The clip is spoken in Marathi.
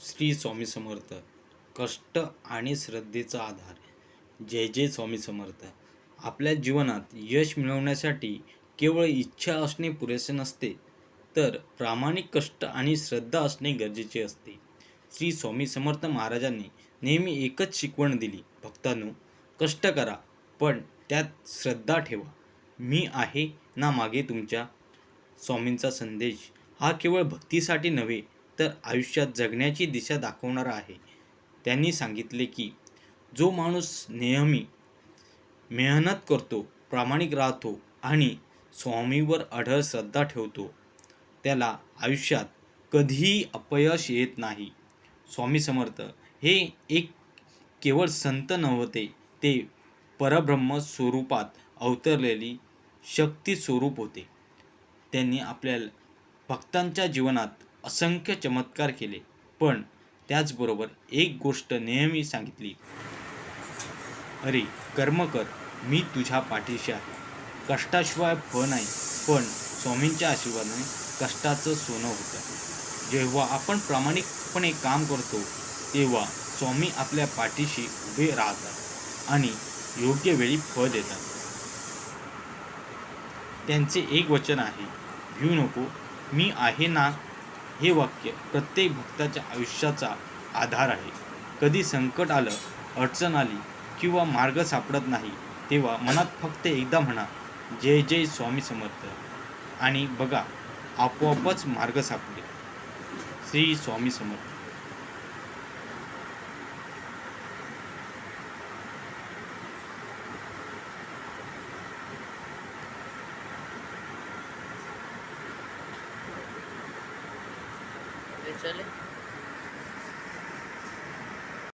श्री स्वामी समर्थ. कष्ट आणि श्रद्धेचा आधार. जय जय स्वामी समर्थ. आपल्या जीवनात यश मिळवण्यासाठी केवळ इच्छा असणे पुरेसे नसते, तर प्रामाणिक कष्ट आणि श्रद्धा असणे गरजेचे असते. श्री स्वामी समर्थ महाराजांनी नेहमी एकच शिकवण दिली, भक्तांनो, कष्ट करा, पण त्यात श्रद्धा ठेवा. मी आहे ना मागे तुमच्या. स्वामींचा संदेश हा केवळ भक्तीसाठी नव्हे, तर आयुष्यात जगण्याची दिशा दाखवणारा आहे. त्यांनी सांगितले की जो माणूस नेहमी मेहनत करतो, प्रामाणिक राहतो आणि स्वामीवर अढळ श्रद्धा ठेवतो, त्याला आयुष्यात कधीही अपयश येत नाही. स्वामी समर्थ हे एक केवळ संत नव्हते, ते परब्रह्म स्वरूपात अवतरलेली शक्ती स्वरूप होते. त्यांनी आपल्या भक्तांच्या जीवनात असंख्य चमत्कार केले, पण त्याचबरोबर एक गोष्ट नेहमी सांगितली, अरे कर्म कर, मी तुझ्या पाठीशी आहे. कष्टाशिवाय फळ नाही, पण स्वामींच्या आशीर्वादाने कष्टाचं सोनं होतं. जेव्हा आपण प्रामाणिकपणे काम करतो, तेव्हा स्वामी आपल्या पाठीशी उभे राहतात आणि योग्य वेळी फळ देतात. त्यांचे एक वचन आहे, भिऊ नको, मी आहे ना. हे वाक्य प्रत्येक भक्ताच्या आयुष्याचा आधार आहे. कधी संकट आलं, अडचण आली किंवा मार्ग सापडत नाही, तेव्हा मनात फक्त एकदा म्हणा, जय जय स्वामी समर्थ, आणि बघा, आपोआपच मार्ग सापडेल. श्री स्वामी समर्थ. चले